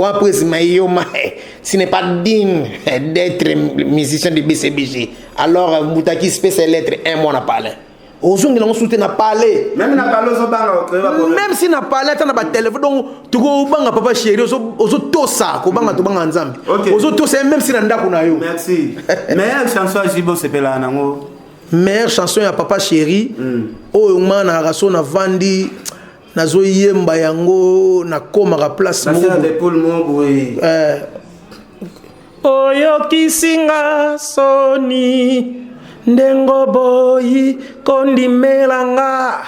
après ce n'est pas digne d'être musicien de BCBG. Alors, Moutaki spécial lettre un mois n'a parlé. Aujourd'hui, on soutient n'a parlé. Même n'a parlé même si n'a parlé, t'as pas téléphone. Donc, tu go banga Papa Chéri, ozo tosa, ko banga to banga nzambi. Ozo tosa même si nanda kuna yo. Merci. Meilleure chanson à Jibo c'est pela nango. Meilleure chanson à Papa Chéri. Oh man na raso na vandi. Nazo yemba yango na koma ka place mo de pour mon boy oyo kisinga soni ndengo boy kondimelanga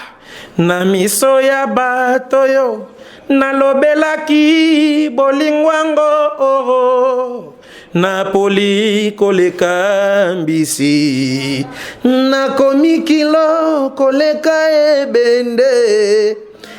na miso ya bato yo nalobelaki bolingwango oro na poli koleka mbisi na komikilo koleka ebende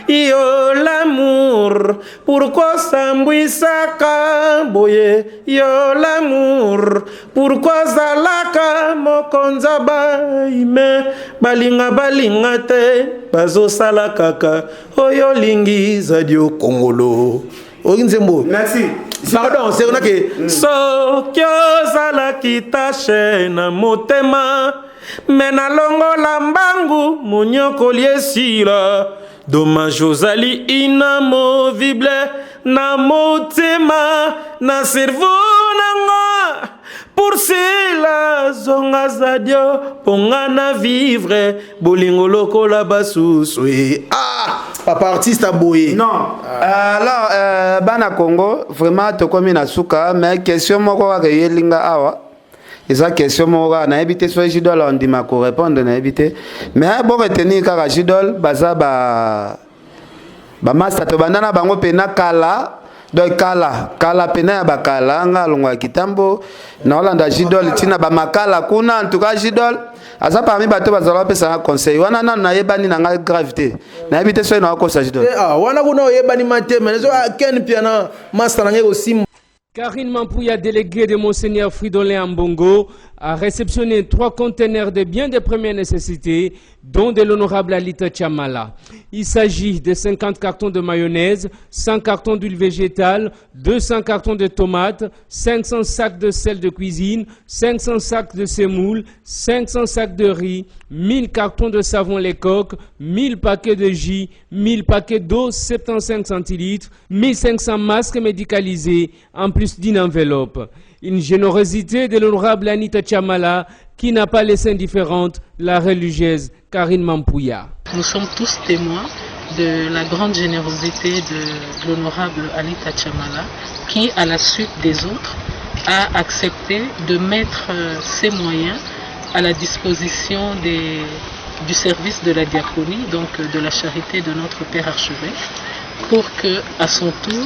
yo l'amour pourquoi sambwisaka boye yo l'amour pourquoi zalaka mokonza baime balinga te bazosala kaka oyo lingi zadio kongolo okinzembo merci pardon c'est vrai que sokyo zalaki tache na motema mena longola mbangu monyokoli esila dommage ozali inamovible na motema na cerveau nanga pour cela zonga zadio ponga na vivre bolingo lokola basusu papa artiste aboye non alors bana Congo vraiment to komi na suka mais question moko wa yelinga awa eza question moko na éviter soit Gidol on dit ma ko répondre na éviter mais bon retenir car Gidol baza bamaster tobandana bango pena kala donc kala pena ya bakala nga longwa kitambo na Hollanda Jidol tina bamakala kuna en tout cas Jidol aza parmi bato bazala pesa conseil wana nanu na yebani na nga gravité na yebite so na ko sa Jidol wana kuna yebani mate mais ken piana master na ngeko sim. Karine Mampouya, déléguée de Monseigneur Fridolin Ambongo, a réceptionné 3 conteneurs de biens de première nécessité, dont de l'honorable Alita Chamala. Il s'agit de 50 cartons de mayonnaise, 100 cartons d'huile végétale, 200 cartons de tomates, 500 sacs de sel de cuisine, 500 sacs de semoule, 500 sacs de riz, 1000 cartons de savon Lecoq, 1000 paquets de jus, 1000 paquets d'eau 75 centilitres, 1500 masques médicalisés, en plus d'une enveloppe. Une générosité de l'honorable Anita Chamala qui n'a pas laissé indifférente la religieuse Karine Mampouya. Nous sommes tous témoins de la grande générosité de l'honorable Anita Chamala qui, à la suite des autres, a accepté de mettre ses moyens à la disposition du service de la diaconie, donc de la charité de notre Père Archevêque, pour que, à son tour,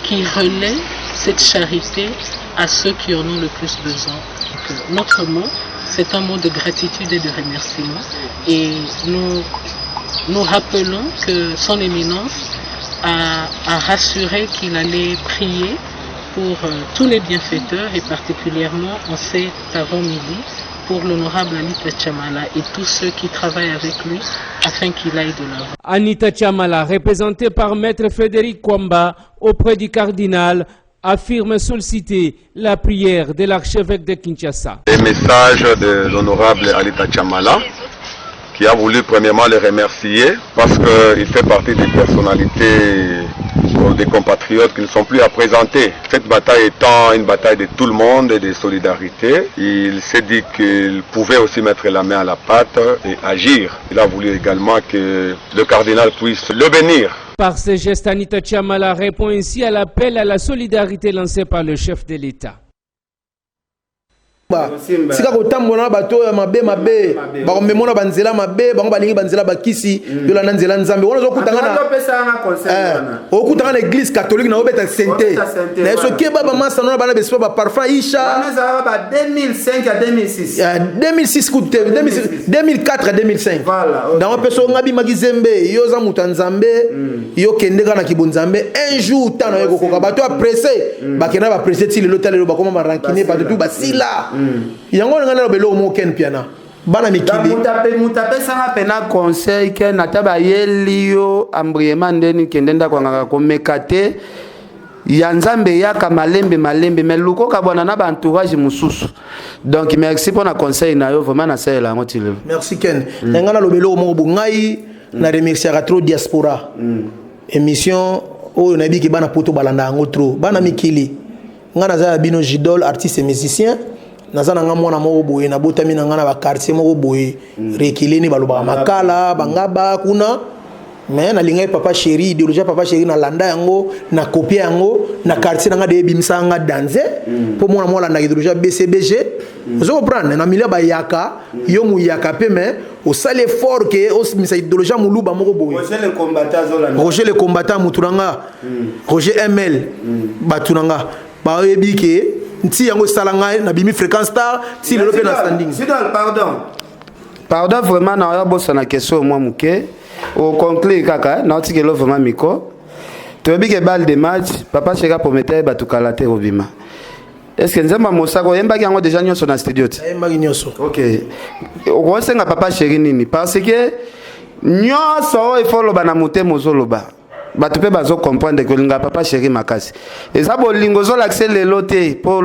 qu'il relaie cette charité à ceux qui en ont le plus besoin. Donc, notre mot, c'est un mot de gratitude et de remerciement. Et nous rappelons que son éminence a rassuré qu'il allait prier pour tous les bienfaiteurs et particulièrement en cet avant-midi pour l'honorable Anita Chamala et tous ceux qui travaillent avec lui afin qu'il aille de l'avant. Anita Chamala, représentée par Maître Frédéric Kwamba auprès du cardinal, affirme solliciter la prière de l'archevêque de Kinshasa. Les messages de l'honorable Alita Chamala, qui a voulu premièrement le remercier parce qu'il fait partie des personnalités des compatriotes qui ne sont plus à présenter. Cette bataille étant une bataille de tout le monde et de solidarité, il s'est dit qu'il pouvait aussi mettre la main à la pâte et agir. Il a voulu également que le cardinal puisse le bénir. Par ce geste, Anita Chamala répond ainsi à l'appel à la solidarité lancé par le chef de l'État. sika kotambola bato ya mabe bakomemona banzela mabe bango balingi banzela bakisi yola na nzela nzambe wana okutanga na église catholique na obeta sente na yeso keba bamasa nona bana beso ba parfum isha 2005 à 2006 2006 kute 2004 à 2005 dans peso ngabi magizembe yo za muta nzambe yo kendeka na kibunzambe un jour tano yeko koka bato a pressé bakena ba pressé ti le lotal lo bakoma marankine pa tout basila yango ngana lo belo mo ken piana bana mikili mutape sanga pena conseil ke nataba yelio ambriema ndeni kendenda kwa ngaka komekate ya nzambe yaka malembe meluko kabona na ba entourage mususu donc merci pour na conseil na yo vraiment na sala ngotile merci ken ngana lo belo mo bungai na remercier trop diaspora émission oyo na biki bana poto balanda ngo trop bana mikili ngana za bino Jidol artiste et musicien nazana nga mwana moko boye na botami na nga na ba quartier moko boye rekileni baloba makala bangaba kuna mais na linga papa chéri idéologie papa chéri na landa yango na copie yango na quartier na nga de bimisa nga danse pour mwana mwana na idéologie BCBG vous comprendre na milia ba yaka yo mu yaka pe mais au sale effort que au misa idéologie muluba moko boye Roger le combattant muturanga Roger ML batunanga ba yebike nti yango salanga na bimi fréquence star si le lope na standing pardon vraiment na bossa na question moi muke au conclure kaka na otikelo vraiment miko to bike balle de match papa cheka promettait batukalate obima est-ce que nzamba mosako yemba yango déjà nyonso na studio yemba nyonso OK o senga papa chéri nini parce que nyonso il faut loba na mutemo zoloba bato pe bazo comprendre que linga papa chéri makasi eza bolingo zo l'accès lelo te pour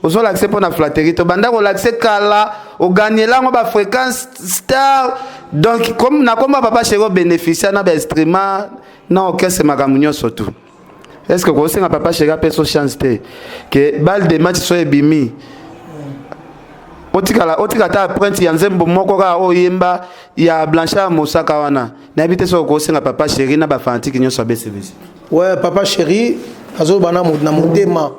zo l'accès pour na flatterie to banda ko l'accès kala o gagner là ba fréquence star donc comme na comme papa chéri bénéficier na ba instrument na orchestre makamunyo surtout est-ce que ko senga papa chéri a peso chance te que balle de match so ebimi otika ta print ya nzembo moko ka oyemba ya Blanchard Mosaka wana na habite so ko senga papa chéri na ba fantiki nyoso BCBC ouais papa chéri azo bana na mutema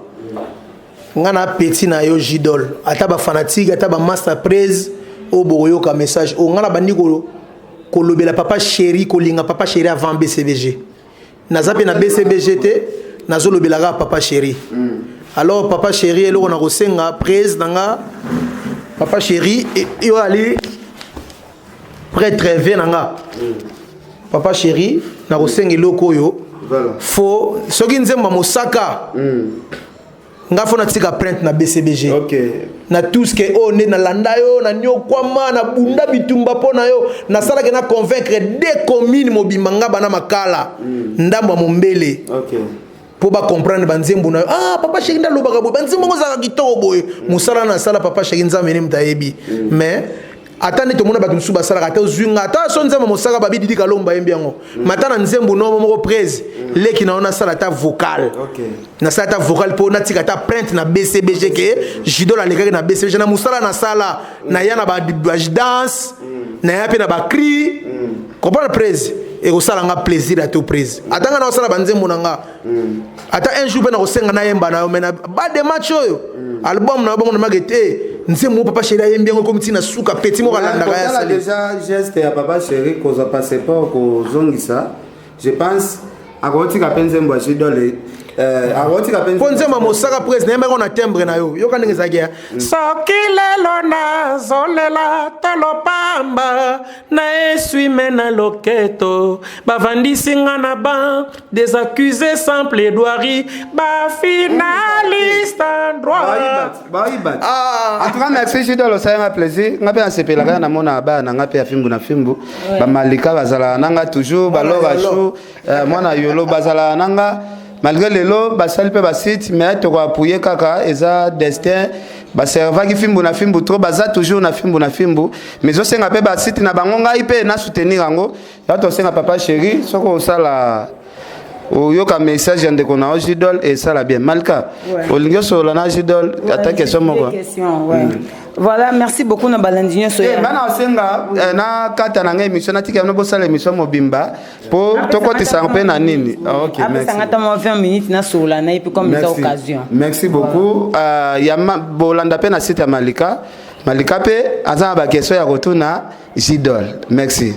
ngana petit na yo Jidol ata ba fanatique ata ba master praise o boyo ka message o ngana bandi ko lobela papa chéri ko linga papa chéri avant BCBG naza pe na BCBGT nazolo belaga papa chéri alors papa chéri eloko na kosenga président nga papa chéri yo ali prêtre venanga papa chéri na kosenga eloko oyo fo soki nzemba mosaka nga fo na tika print na BCBG na tout ce que on est na landa yo na nyokwama na bunda bitumba pona yo na sala ke na convaincre des communes mobimba nga bana makala ndamba mombele pour ba comprendre banzembo na papa chéri ndalobaka boy banzembo ngozaka kitoko boy musala na sala papa chéri nzamene mtayebi mais atane to mona bato musu basala ata zwinga ata so nzembo mosaka babi didi kalomba yembi yango matana nzembo no moko presse leki na ona sala ta vocal na sala ta vocal po na tika ta print na BCBG ke jidol aleka na BCBG na musala na sala na yana ba danse na ya pe na ba cri comprendre presse et osala nga plaisir à tout prise atanga na osala banzembo na nga ata un jour pe na kosenga na yemba na yo mena ba de match oyo album na bongo na magete nzembo papa chéri yembi yango comme tina suka petit mo kalanda ka ya sali déjà geste ya papa chéri koza passeport ko zongisa je pense akoti ka penzembo jidole ponzema mosaka presse na yemba na timbre na yo yoka ndenge zakia soki lelo na zolela tolopamba na esui mena loketo bavandisinga na ban des accusés sans plaidoirie ba finaliste en droit en tout cas merci jidole ça m'a plaisir nga pe asepelaka na mona ba na nga pe ya fimbu na fimbu ba malika bazala nanga toujours balora chou mwana yolo bazala nanga malgré lelo basali pe basite mais to ko appuyer kaka eza destin baservaki fimbu na fimbu trop baza toujours na fimbu mais zo senga pe basite na bango ngai pe na soutenir yango ya to senga papa chéri soko osala oyoka message ande ko na Jidol et ça la bien malka olingo solo na Jidol attaque somo voilà merci beaucoup na balandinyo so bana osenga na kata na ngai émission na tika no bosala émission mobimba po tokotisa pe na nini OK merci sangata mo 20 minutes na sola na ipi comme ça occasion merci beaucoup ya bolanda pe na site ya Malika pe azana ba question ya retour na Jidol merci